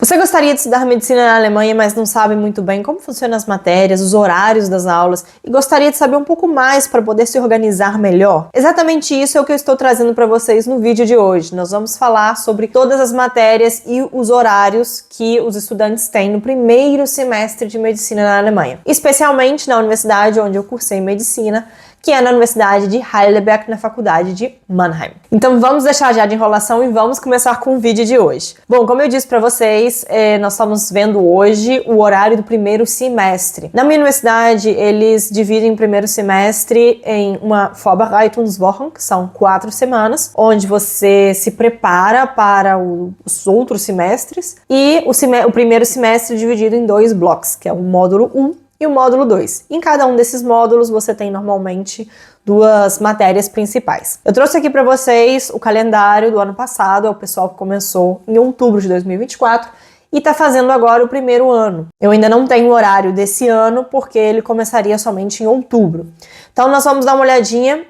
Você gostaria de estudar medicina na Alemanha, mas não sabe muito bem como funcionam as matérias, os horários das aulas e gostaria de saber um pouco mais para poder se organizar melhor? Exatamente isso é o que eu estou trazendo para vocês no vídeo de hoje. Nós vamos falar sobre todas as matérias e os horários que os estudantes têm no primeiro semestre de medicina na Alemanha, especialmente na universidade onde eu cursei medicina, que é na Universidade de Heidelberg, na Faculdade de Mannheim. Então vamos deixar já de enrolação e vamos começar com o vídeo de hoje. Bom, como eu disse para vocês, nós estamos vendo hoje o horário do primeiro semestre. Na minha universidade, eles dividem o primeiro semestre em uma Vorbereitungswochen, que são 4 semanas, onde você se prepara para os outros semestres, e o primeiro semestre dividido em 2 blocos, que é o módulo 1 e o módulo 2. Em cada um desses módulos você tem normalmente 2 matérias principais. Eu trouxe aqui para vocês o calendário do ano passado, é o pessoal que começou em outubro de 2024 e está fazendo agora o primeiro ano. Eu ainda não tenho o horário desse ano porque ele começaria somente em outubro. Então nós vamos dar uma olhadinha.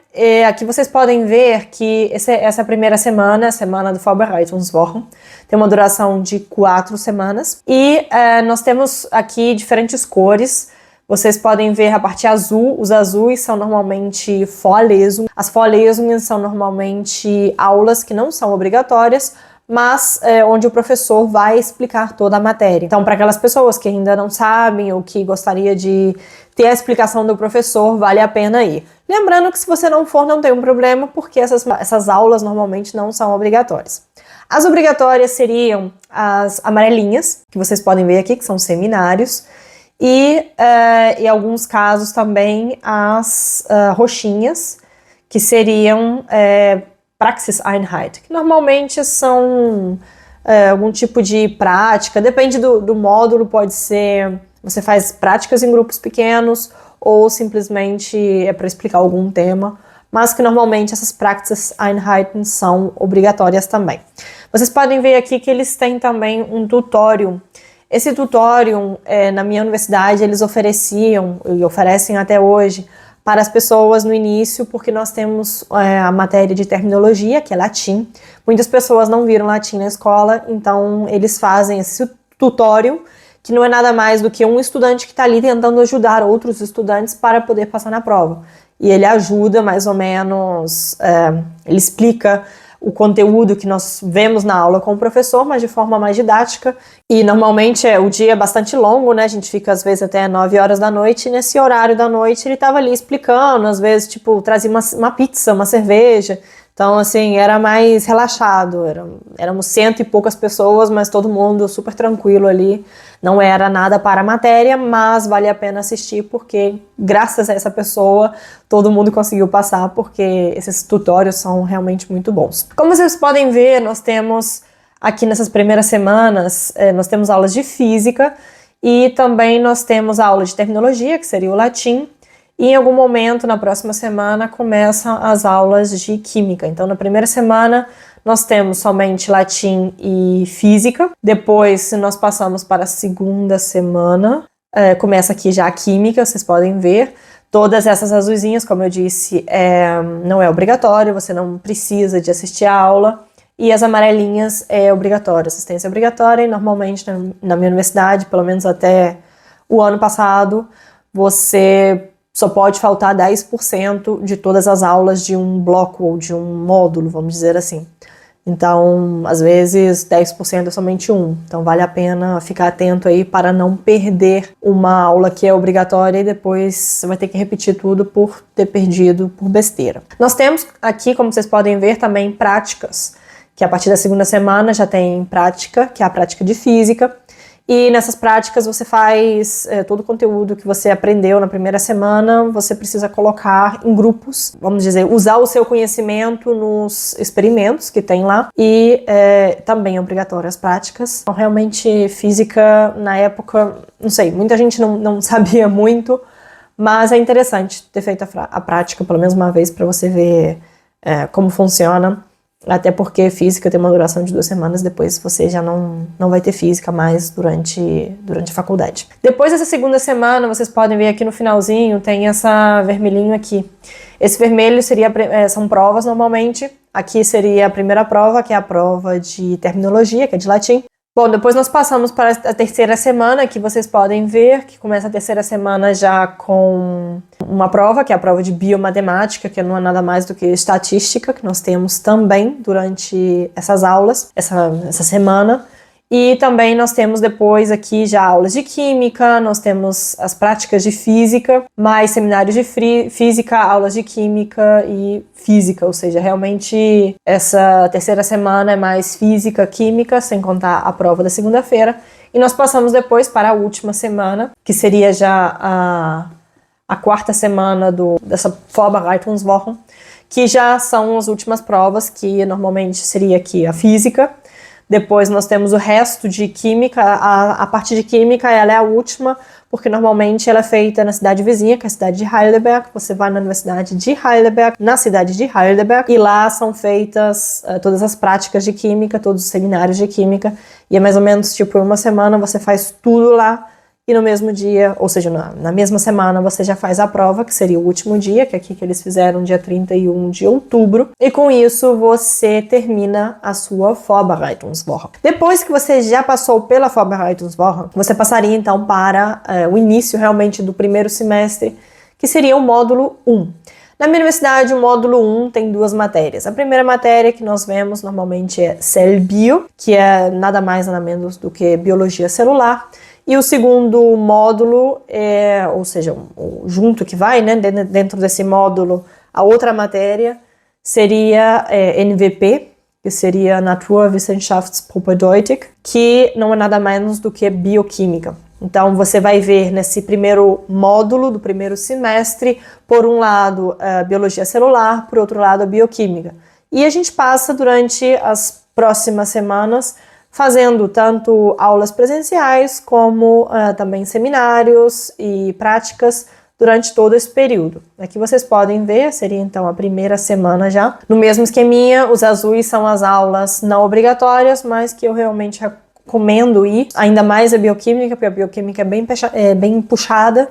Aqui vocês podem ver que essa primeira semana, a semana do Vorbereitungswochen, tem uma duração de 4 semanas e nós temos aqui diferentes cores. Vocês podem ver a parte azul, os azuis são normalmente Vorlesungen. As Vorlesungen são normalmente aulas que não são obrigatórias, mas onde o professor vai explicar toda a matéria. Então, para aquelas pessoas que ainda não sabem ou que gostaria de ter a explicação do professor, vale a pena ir. Lembrando que se você não for, não tem um problema, porque essas aulas normalmente não são obrigatórias. As obrigatórias seriam as amarelinhas, que vocês podem ver aqui, que são seminários, e em alguns casos também as roxinhas, que seriam Praxiseinheit, que normalmente são algum tipo de prática, depende do módulo, pode ser, você faz práticas em grupos pequenos ou simplesmente é para explicar algum tema, mas que normalmente essas Praxiseinheiten são obrigatórias também. Vocês podem ver aqui que eles têm também um tutorial. Esse tutorial, na minha universidade, eles ofereciam e oferecem até hoje para as pessoas no início, porque nós temos a matéria de terminologia, que é latim. Muitas pessoas não viram latim na escola, então eles fazem esse tutorial, que não é nada mais do que um estudante que está ali tentando ajudar outros estudantes para poder passar na prova. E ele ajuda mais ou menos, ele explica o conteúdo que nós vemos na aula com o professor, mas de forma mais didática. E normalmente o dia é bastante longo, né? A gente fica às vezes até 9 horas da noite, e nesse horário da noite ele estava ali explicando, às vezes tipo trazia uma pizza, uma cerveja. Então assim, era mais relaxado, éramos 100 e poucas pessoas, mas todo mundo super tranquilo ali. Não era nada para a matéria, mas vale a pena assistir porque graças a essa pessoa todo mundo conseguiu passar, porque esses tutoriais são realmente muito bons. Como vocês podem ver, nós temos aqui nessas primeiras semanas, nós temos aulas de física e também nós temos a aula de terminologia, que seria o latim, e em algum momento na próxima semana começam as aulas de química. Então na primeira semana nós temos somente latim e física, depois nós passamos para a segunda semana, começa aqui já a química, vocês podem ver. Todas essas azulzinhas, como eu disse, não é obrigatório, você não precisa de assistir a aula. E as amarelinhas é obrigatório, assistência obrigatória, e normalmente na minha universidade, pelo menos até o ano passado, você só pode faltar 10% de todas as aulas de um bloco ou de um módulo, vamos dizer assim. Então, às vezes, 10% é somente um. Então, vale a pena ficar atento aí para não perder uma aula que é obrigatória e depois você vai ter que repetir tudo por ter perdido por besteira. Nós temos aqui, como vocês podem ver, também práticas, que a partir da segunda semana já tem prática, que é a prática de física. E nessas práticas você faz todo o conteúdo que você aprendeu na primeira semana, você precisa colocar em grupos, vamos dizer, usar o seu conhecimento nos experimentos que tem lá, e também é obrigatório as práticas. Então, realmente, física, na época, não sei, muita gente não sabia muito, mas é interessante ter feito a prática pelo menos uma vez para você ver como funciona. Até porque física tem uma duração de 2 semanas, depois você já não vai ter física mais durante a faculdade. Depois dessa segunda semana, vocês podem ver aqui no finalzinho, tem essa vermelhinho aqui. Esse vermelho são provas normalmente. Aqui seria a primeira prova, que é a prova de terminologia, que é de latim. Bom, depois nós passamos para a terceira semana, que vocês podem ver, que começa a terceira semana já com uma prova, que é a prova de biomatemática, que não é nada mais do que estatística, que nós temos também durante essas aulas, essa semana. E também nós temos depois aqui já aulas de química, nós temos as práticas de física, mais seminários de física, aulas de química e física, ou seja, realmente essa terceira semana é mais física, química, sem contar a prova da segunda-feira. E nós passamos depois para a última semana, que seria já a quarta semana dessa Vorbereitungswoche, que já são as últimas provas, que normalmente seria aqui a física. Depois nós temos o resto de química, a parte de química ela é a última, porque normalmente ela é feita na cidade vizinha, que é a cidade de Heidelberg. Você vai na Universidade de Heidelberg, na cidade de Heidelberg, e lá são feitas todas as práticas de química, todos os seminários de química, e é mais ou menos tipo uma semana você faz tudo lá, e no mesmo dia, ou seja, na mesma semana você já faz a prova, que seria o último dia, que é aqui que eles fizeram dia 31 de outubro, e com isso você termina a sua Vorbereitungswoche. Depois que você já passou pela Vorbereitungswoche, você passaria então para o início realmente do primeiro semestre, que seria o módulo 1. Na minha universidade, o módulo 1 tem duas matérias. A primeira matéria que nós vemos normalmente é Cell Bio, que é nada mais nada menos do que biologia celular. E o segundo módulo, ou seja, junto que vai, né, dentro desse módulo, a outra matéria seria NWP, que seria Naturwissenschaftspropädeutik, que não é nada menos do que bioquímica. Então, você vai ver nesse primeiro módulo do primeiro semestre, por um lado, a biologia celular, por outro lado, a bioquímica. E a gente passa durante as próximas semanas fazendo tanto aulas presenciais como também seminários e práticas durante todo esse período. Aqui vocês podem ver, seria então a primeira semana já. No mesmo esqueminha, os azuis são as aulas não obrigatórias, mas que eu realmente recomendo ir, ainda mais a bioquímica, porque a bioquímica é bem puxada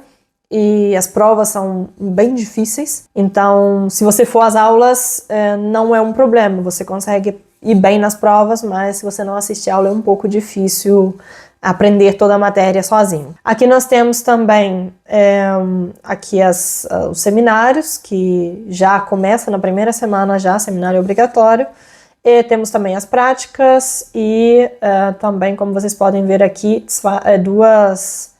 e as provas são bem difíceis. Então, se você for às aulas, não é um problema, você consegue ir bem nas provas, mas se você não assistir a aula é um pouco difícil aprender toda a matéria sozinho. Aqui nós temos também aqui os seminários, que já começa na primeira semana já, seminário obrigatório. E temos também as práticas e também, como vocês podem ver aqui, duas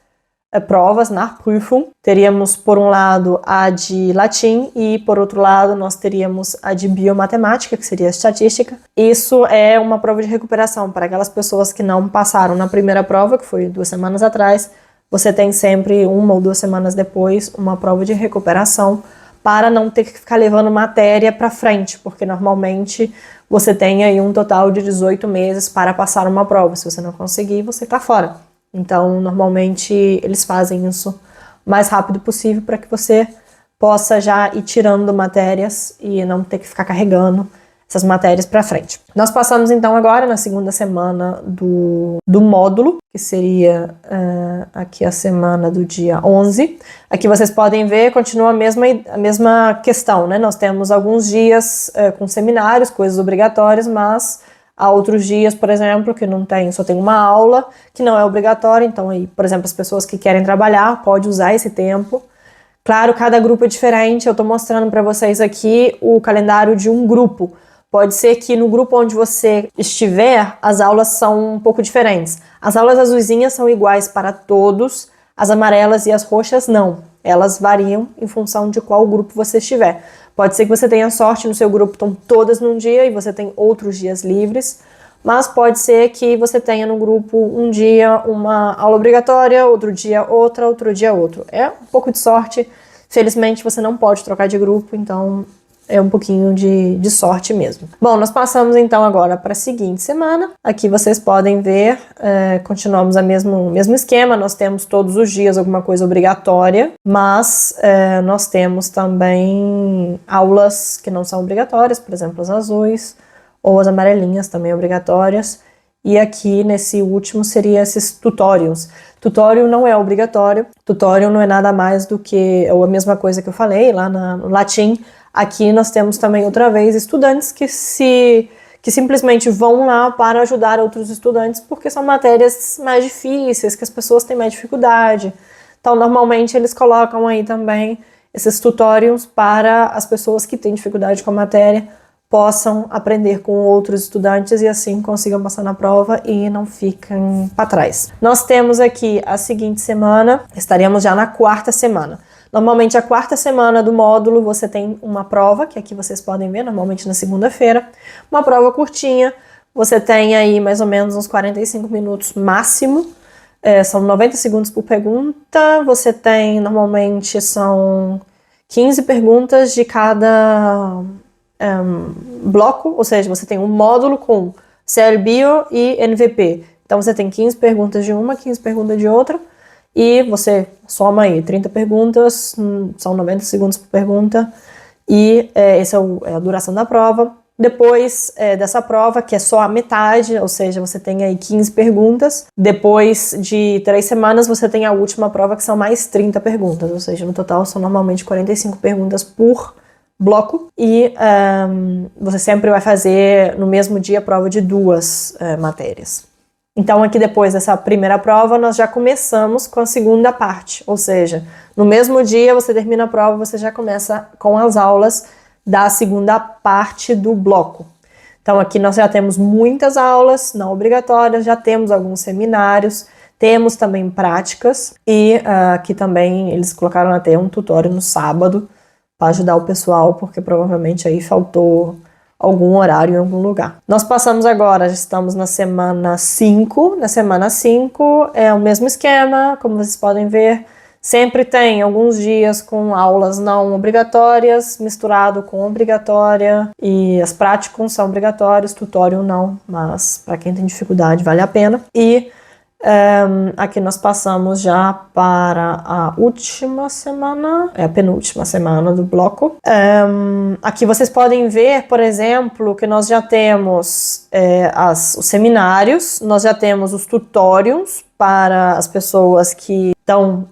provas na Prüfung. Teríamos, por um lado, a de latim e, por outro lado, nós teríamos a de biomatemática, que seria a estatística. Isso é uma prova de recuperação para aquelas pessoas que não passaram na primeira prova, que foi 2 semanas atrás. Você tem sempre 1 ou 2 semanas depois uma prova de recuperação para não ter que ficar levando matéria para frente, porque normalmente você tem aí um total de 18 meses para passar uma prova. Se você não conseguir, você está fora. Então, normalmente, eles fazem isso o mais rápido possível para que você possa já ir tirando matérias e não ter que ficar carregando essas matérias para frente. Nós passamos, então, agora na segunda semana do módulo, que seria aqui a semana do dia 11. Aqui vocês podem ver, continua a mesma questão, né? Nós temos alguns dias com seminários, coisas obrigatórias, mas há outros dias, por exemplo, que só tem uma aula, que não é obrigatória. Então, aí, por exemplo, as pessoas que querem trabalhar podem usar esse tempo. Claro, cada grupo é diferente. Eu estou mostrando para vocês aqui o calendário de um grupo. Pode ser que no grupo onde você estiver, as aulas são um pouco diferentes. As aulas azulzinhas são iguais para todos, as amarelas e as roxas não. Elas variam em função de qual grupo você estiver. Pode ser que você tenha sorte, no seu grupo estão todas num dia e você tem outros dias livres, mas pode ser que você tenha no grupo um dia uma aula obrigatória, outro dia outra, outro dia outro. É um pouco de sorte. Felizmente você não pode trocar de grupo, então é um pouquinho de sorte mesmo. Bom, nós passamos então agora para a seguinte semana. Aqui vocês podem ver, continuamos o mesmo esquema. Nós temos todos os dias alguma coisa obrigatória, mas nós temos também aulas que não são obrigatórias, por exemplo, as azuis ou as amarelinhas também obrigatórias. E aqui nesse último seria esses tutorials. Tutorial não é obrigatório. Tutorial não é nada mais do que a mesma coisa que eu falei lá no latim. Aqui nós temos também outra vez estudantes que que simplesmente vão lá para ajudar outros estudantes, porque são matérias mais difíceis, que as pessoas têm mais dificuldade. Então, normalmente, eles colocam aí também esses tutorials para as pessoas que têm dificuldade com a matéria possam aprender com outros estudantes e assim consigam passar na prova e não fiquem para trás. Nós temos aqui a seguinte semana, estaremos já na 4ª semana. Normalmente a 4ª semana do módulo você tem uma prova, que aqui vocês podem ver, normalmente na segunda-feira, uma prova curtinha, você tem aí mais ou menos uns 45 minutos máximo, são 90 segundos por pergunta, você tem, normalmente são 15 perguntas de cada bloco, ou seja, você tem um módulo com CLBio e NVP. Então você tem 15 perguntas de uma, 15 perguntas de outra, e você soma aí 30 perguntas, são 90 segundos por pergunta, e essa é a duração da prova. Depois dessa prova, que é só a metade, ou seja, você tem aí 15 perguntas, depois de 3 semanas você tem a última prova, que são mais 30 perguntas, ou seja, no total são normalmente 45 perguntas por bloco, e você sempre vai fazer no mesmo dia a prova de 2 matérias. Então aqui depois dessa primeira prova nós já começamos com a segunda parte, ou seja, no mesmo dia você termina a prova, você já começa com as aulas da segunda parte do bloco. Então aqui nós já temos muitas aulas não obrigatórias, já temos alguns seminários, temos também práticas e aqui também eles colocaram até um tutorial no sábado para ajudar o pessoal, porque provavelmente aí faltou algum horário em algum lugar. Nós passamos agora, já estamos na semana 5. Na semana 5 é o mesmo esquema, como vocês podem ver. Sempre tem alguns dias com aulas não obrigatórias, misturado com obrigatória, e as práticas são obrigatórias, tutorial não, mas para quem tem dificuldade vale a pena. E aqui nós passamos já para a última semana, a penúltima semana do bloco. Aqui vocês podem ver, por exemplo, que nós já temos os seminários, nós já temos os tutorials para as pessoas que estão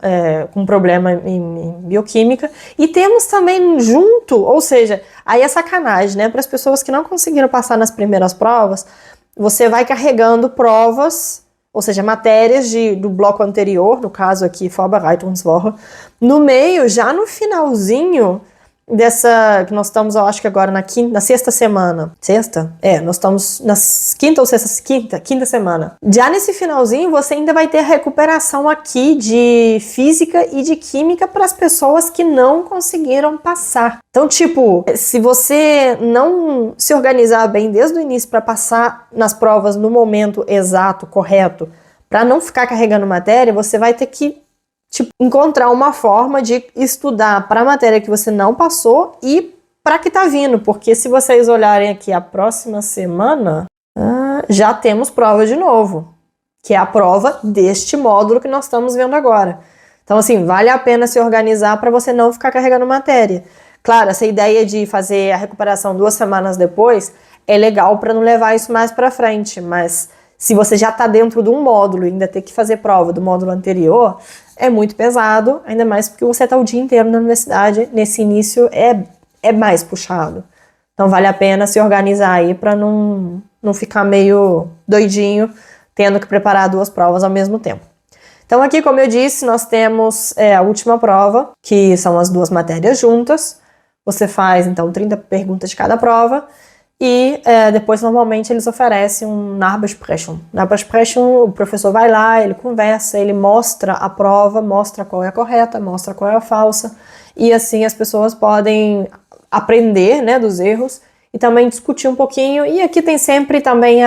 com problema em bioquímica, e temos também junto, ou seja, aí é sacanagem, né? Para as pessoas que não conseguiram passar nas primeiras provas, você vai carregando provas, ou seja, matérias do bloco anterior, no caso aqui, Vorbereitungswoche, no meio, já no finalzinho dessa, que nós estamos, eu acho que agora na sexta semana. Sexta? Nós estamos na quinta ou sexta? Quinta semana. Já nesse finalzinho, você ainda vai ter recuperação aqui de física e de química para as pessoas que não conseguiram passar. Então, tipo, se você não se organizar bem desde o início para passar nas provas no momento exato, correto, para não ficar carregando matéria, você vai ter que encontrar uma forma de estudar para a matéria que você não passou e para que tá vindo, porque se vocês olharem aqui a próxima semana, já temos prova de novo, que é a prova deste módulo que nós estamos vendo agora. Então, assim, vale a pena se organizar para você não ficar carregando matéria. Claro, essa ideia de fazer a recuperação 2 semanas depois é legal para não levar isso mais para frente, mas se você já está dentro de um módulo e ainda ter que fazer prova do módulo anterior, é muito pesado, ainda mais porque você está o dia inteiro na universidade, nesse início é mais puxado. Então vale a pena se organizar aí para não ficar meio doidinho, tendo que preparar 2 provas ao mesmo tempo. Então aqui, como eu disse, nós temos a última prova, que são as 2 matérias juntas. Você faz, então, 30 perguntas de cada prova, e depois, normalmente, eles oferecem um Nachbesprechung. Nachbesprechung, o professor vai lá, ele conversa, ele mostra a prova, mostra qual é a correta, mostra qual é a falsa, e assim as pessoas podem aprender, né, dos erros e também discutir um pouquinho. E aqui tem sempre também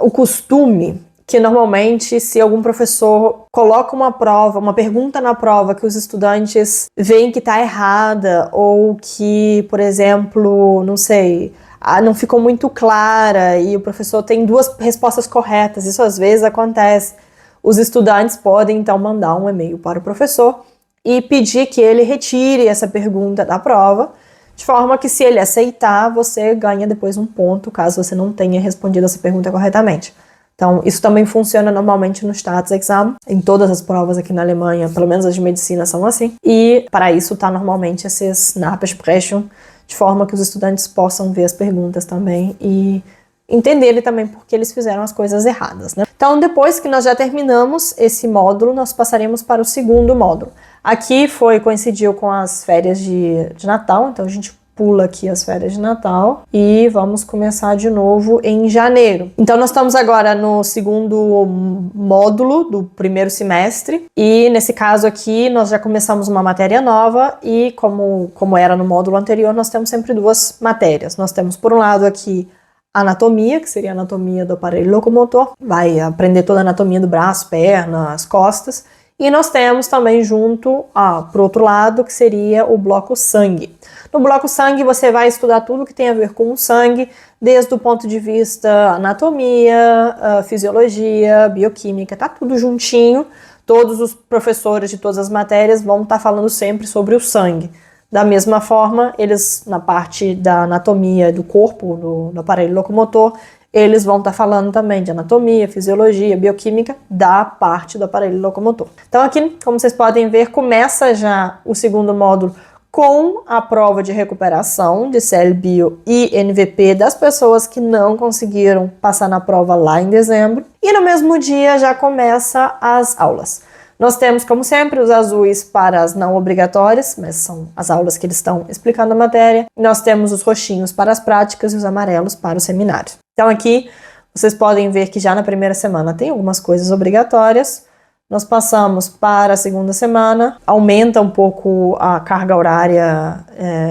o costume, que normalmente, se algum professor coloca uma prova, uma pergunta na prova que os estudantes veem que está errada, ou que, por exemplo, não sei, não ficou muito clara e o professor tem 2 respostas corretas, isso às vezes acontece. Os estudantes podem então mandar um e-mail para o professor e pedir que ele retire essa pergunta da prova, de forma que, se ele aceitar, você ganha depois um ponto, caso você não tenha respondido essa pergunta corretamente. Então, isso também funciona normalmente no Staatsexamen, em todas as provas aqui na Alemanha, pelo menos as de medicina são assim, e para isso tá normalmente esses Nachbesprechung, de forma que os estudantes possam ver as perguntas também e entenderem também porque eles fizeram as coisas erradas, né? Então, depois que nós já terminamos esse módulo, nós passaremos para o segundo módulo. Aqui coincidiu com as férias de Natal, então a gente pula aqui as férias de Natal e vamos começar de novo em janeiro. Então nós estamos agora no segundo módulo do primeiro semestre e nesse caso aqui nós já começamos uma matéria nova e como era no módulo anterior, nós temos sempre duas matérias. Nós temos por um lado aqui anatomia, que seria a anatomia do aparelho locomotor, vai aprender toda a anatomia do braço, perna, as costas. E nós temos também junto, pro outro lado, que seria o bloco sangue. No bloco sangue você vai estudar tudo que tem a ver com o sangue, desde o ponto de vista anatomia, fisiologia, bioquímica, tá tudo juntinho. Todos os professores de todas as matérias vão estar falando sempre sobre o sangue. Da mesma forma, eles, na parte da anatomia do corpo, do aparelho locomotor, eles vão estar falando também de anatomia, fisiologia, bioquímica da parte do aparelho locomotor. Então aqui, como vocês podem ver, começa já o segundo módulo com a prova de recuperação de CL-Bio e NVP das pessoas que não conseguiram passar na prova lá em dezembro. E no mesmo dia já começa as aulas. Nós temos, como sempre, os azuis para as não obrigatórias, mas são as aulas que eles estão explicando a matéria. Nós temos os roxinhos para as práticas e os amarelos para os seminários. Então aqui vocês podem ver que já na primeira semana tem algumas coisas obrigatórias. Nós passamos para a segunda semana, aumenta um pouco a carga horária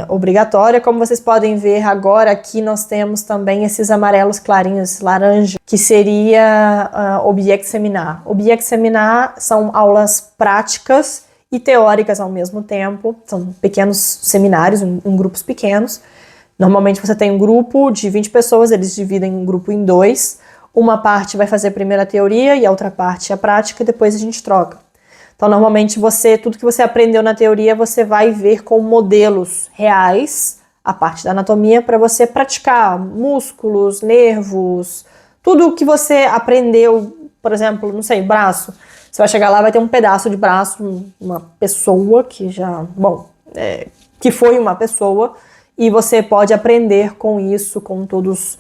obrigatória. Como vocês podem ver agora aqui nós temos também esses amarelos clarinhos, esse laranja, que seria Object Seminar. Object Seminar são aulas práticas e teóricas ao mesmo tempo, são pequenos seminários, em grupos pequenos. Normalmente você tem um grupo de 20 pessoas, eles dividem um grupo em dois. Uma parte vai fazer primeiro a teoria e a outra parte a prática e depois a gente troca. Então, normalmente tudo que você aprendeu na teoria, você vai ver com modelos reais, a parte da anatomia, para você praticar músculos, nervos, tudo que você aprendeu, por exemplo, não sei, braço. Você vai chegar lá, vai ter um pedaço de braço, uma pessoa que foi uma pessoa, e você pode aprender com isso, com todos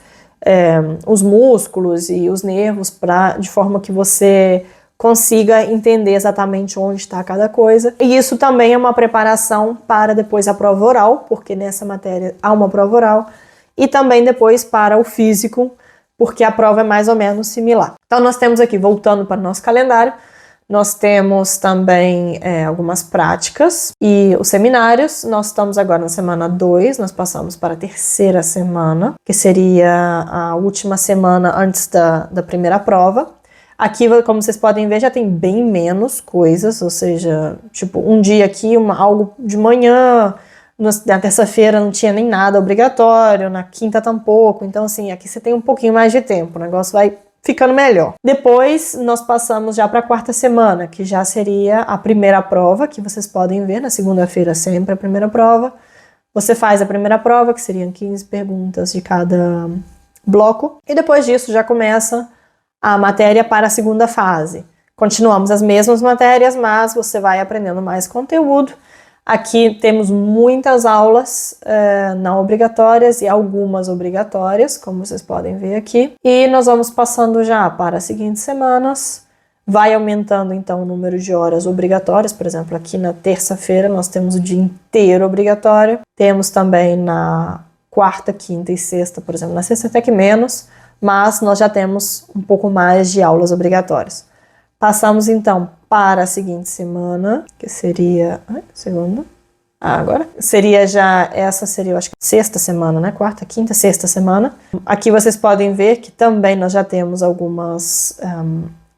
os músculos e os nervos, de forma que você consiga entender exatamente onde está cada coisa. E isso também é uma preparação para depois a prova oral, porque nessa matéria há uma prova oral, e também depois para o físico, porque a prova é mais ou menos similar. Então nós temos aqui, voltando para o nosso calendário, nós temos também algumas práticas e os seminários. Nós estamos agora na semana 2, nós passamos para a terceira semana, que seria a última semana antes da primeira prova. Aqui, como vocês podem ver, já tem bem menos coisas, ou seja, tipo, um dia aqui, algo de manhã, na terça-feira não tinha nem nada obrigatório, na quinta tampouco. Então, assim, aqui você tem um pouquinho mais de tempo, o negócio vai ficando melhor. Depois nós passamos já para a quarta semana, que já seria a primeira prova, que vocês podem ver na segunda-feira sempre a primeira prova. Você faz a primeira prova, que seriam 15 perguntas de cada bloco, e depois disso já começa a matéria para a segunda fase. Continuamos as mesmas matérias, mas você vai aprendendo mais conteúdo. Aqui temos muitas aulas não obrigatórias e algumas obrigatórias, como vocês podem ver aqui. E nós vamos passando já para as seguintes semanas. Vai aumentando então o número de horas obrigatórias. Por exemplo, aqui na terça-feira nós temos o dia inteiro obrigatório. Temos também na quarta, quinta e sexta, por exemplo. Na sexta até que menos, mas nós já temos um pouco mais de aulas obrigatórias. Passamos então para a seguinte semana, que seria... segunda? Agora? Essa seria, eu acho que sexta semana, né? Quarta, quinta, sexta semana. Aqui vocês podem ver que também nós já temos algumas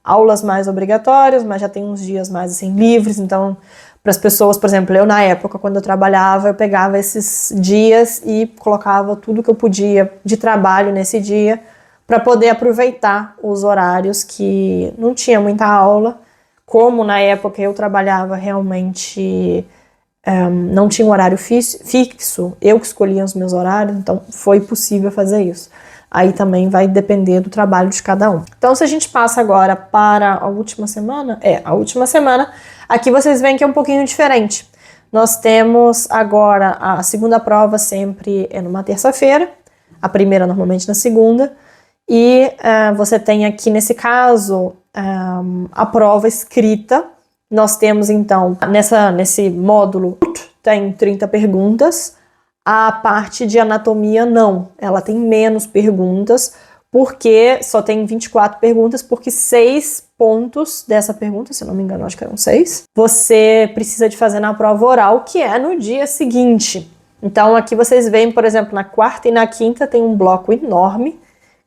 aulas mais obrigatórias, mas já tem uns dias mais assim livres. Então, para as pessoas, por exemplo, eu na época, quando eu trabalhava, eu pegava esses dias e colocava tudo que eu podia de trabalho nesse dia, para poder aproveitar os horários que não tinha muita aula. Como na época eu trabalhava realmente, não tinha um horário fixo, eu que escolhia os meus horários, então foi possível fazer isso. Aí também vai depender do trabalho de cada um. Então se a gente passa agora para a última semana, aqui vocês veem que é um pouquinho diferente. Nós temos agora a segunda prova sempre numa terça-feira, a primeira normalmente na segunda, E você tem aqui, nesse caso, a prova escrita. Nós temos, então, nesse módulo, tem 30 perguntas. A parte de anatomia, não. Ela tem menos perguntas, porque só tem 24 perguntas, porque 6 pontos dessa pergunta, se não me engano, acho que eram 6, você precisa de fazer na prova oral, que é no dia seguinte. Então, aqui vocês veem, por exemplo, na quarta e na quinta tem um bloco enorme.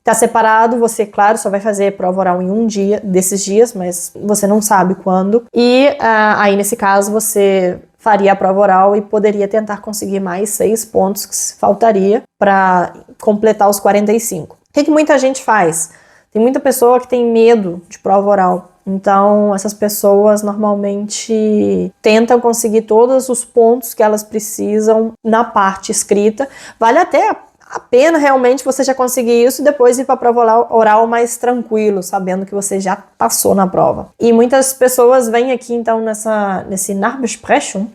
Tá separado, você, claro, só vai fazer prova oral em um dia desses dias, mas você não sabe quando. E aí, nesse caso, você faria a prova oral e poderia tentar conseguir mais 6 pontos que faltaria para completar os 45. O que muita gente faz? Tem muita pessoa que tem medo de prova oral. Então, essas pessoas normalmente tentam conseguir todos os pontos que elas precisam na parte escrita. Vale até a pena realmente você já conseguir isso e depois ir para a prova oral mais tranquilo, sabendo que você já passou na prova. E muitas pessoas vêm aqui então nesse Nachbesprechung,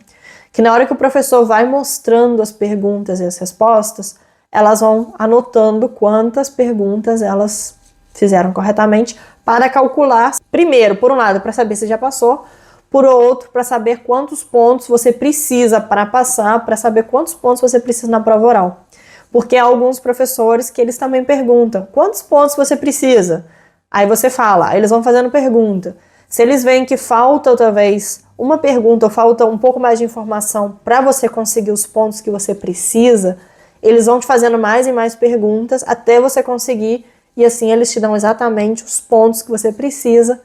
que na hora que o professor vai mostrando as perguntas e as respostas, elas vão anotando quantas perguntas elas fizeram corretamente para calcular, primeiro, por um lado, para saber se já passou, por outro, para saber quantos pontos você precisa para passar, para saber quantos pontos você precisa na prova oral. Porque há alguns professores que eles também perguntam, quantos pontos você precisa? Aí você fala, aí eles vão fazendo pergunta. Se eles veem que falta talvez uma pergunta ou falta um pouco mais de informação para você conseguir os pontos que você precisa, eles vão te fazendo mais e mais perguntas até você conseguir, e assim eles te dão exatamente os pontos que você precisa,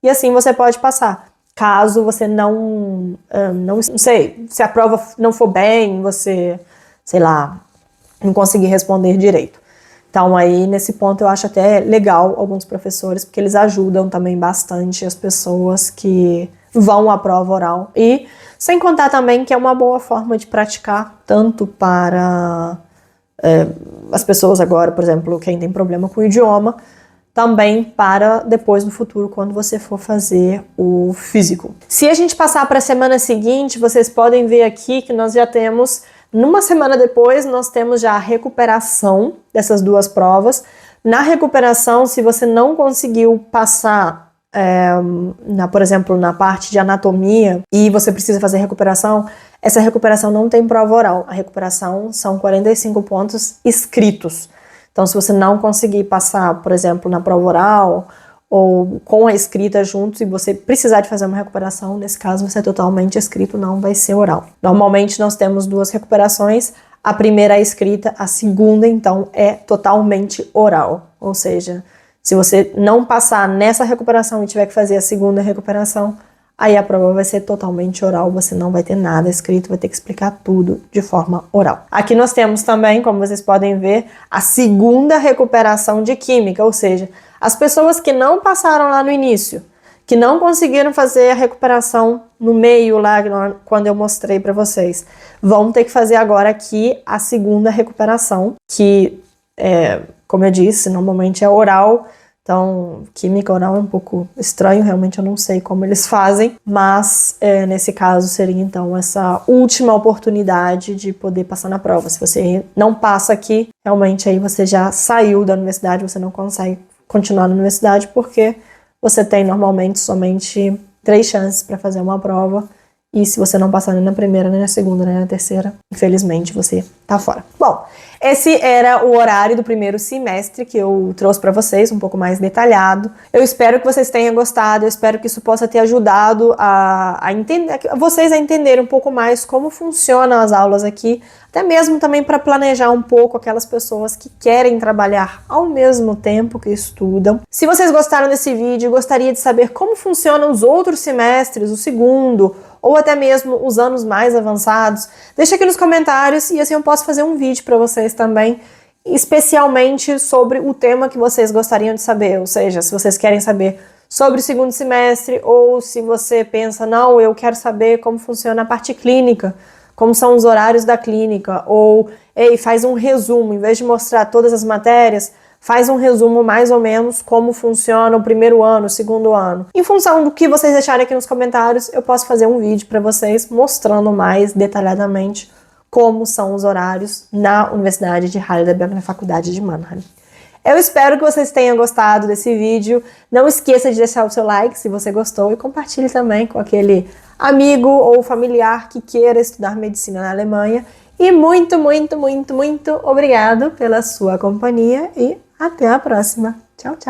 e assim você pode passar. Caso você não sei, se a prova não for bem, você, sei lá, não conseguir responder direito. Então aí nesse ponto eu acho até legal alguns professores, porque eles ajudam também bastante as pessoas que vão à prova oral. E sem contar também que é uma boa forma de praticar, tanto para as pessoas agora, por exemplo, quem tem problema com o idioma, também para depois no futuro, quando você for fazer o físico. Se a gente passar para a semana seguinte, vocês podem ver aqui que nós já temos, numa semana depois, nós temos já a recuperação dessas duas provas. Na recuperação, se você não conseguiu passar, por exemplo, na parte de anatomia e você precisa fazer recuperação, essa recuperação não tem prova oral. A recuperação são 45 pontos escritos. Então, se você não conseguir passar, por exemplo, na prova oral ou com a escrita juntos e você precisar de fazer uma recuperação, nesse caso vai ser totalmente escrito, não vai ser oral. Normalmente nós temos duas recuperações, a primeira é escrita, a segunda então é totalmente oral. Ou seja, se você não passar nessa recuperação e tiver que fazer a segunda recuperação, aí a prova vai ser totalmente oral, você não vai ter nada escrito, vai ter que explicar tudo de forma oral. Aqui nós temos também, como vocês podem ver, a segunda recuperação de química, ou seja, as pessoas que não passaram lá no início, que não conseguiram fazer a recuperação no meio lá, quando eu mostrei para vocês, vão ter que fazer agora aqui a segunda recuperação, que, como eu disse, normalmente é oral. Então, química oral é um pouco estranho, realmente eu não sei como eles fazem, mas nesse caso seria então essa última oportunidade de poder passar na prova. Se você não passa aqui, realmente aí você já saiu da universidade, você não consegue continuar na universidade porque você tem normalmente somente 3 chances para fazer uma prova. E se você não passar nem na primeira, nem na segunda, nem na terceira, infelizmente você tá fora. Bom, esse era o horário do primeiro semestre que eu trouxe para vocês, um pouco mais detalhado. Eu espero que vocês tenham gostado, eu espero que isso possa ter ajudado vocês a entenderem um pouco mais como funcionam as aulas aqui, até mesmo também para planejar um pouco aquelas pessoas que querem trabalhar ao mesmo tempo que estudam. Se vocês gostaram desse vídeo e gostaria de saber como funcionam os outros semestres, o segundo, ou até mesmo os anos mais avançados, deixa aqui nos comentários e assim eu posso fazer um vídeo para vocês também, especialmente sobre o tema que vocês gostariam de saber, ou seja, se vocês querem saber sobre o segundo semestre ou se você pensa, não, eu quero saber como funciona a parte clínica, como são os horários da clínica, ou faz um resumo, em vez de mostrar todas as matérias, faz um resumo mais ou menos como funciona o primeiro ano, o segundo ano. Em função do que vocês deixarem aqui nos comentários, eu posso fazer um vídeo para vocês mostrando mais detalhadamente como são os horários na Universidade de Heidelberg, na Faculdade de Mannheim. Eu espero que vocês tenham gostado desse vídeo. Não esqueça de deixar o seu like se você gostou e compartilhe também com aquele amigo ou familiar que queira estudar medicina na Alemanha. E muito, muito, muito, muito obrigado pela sua companhia e até a próxima. Tchau, tchau!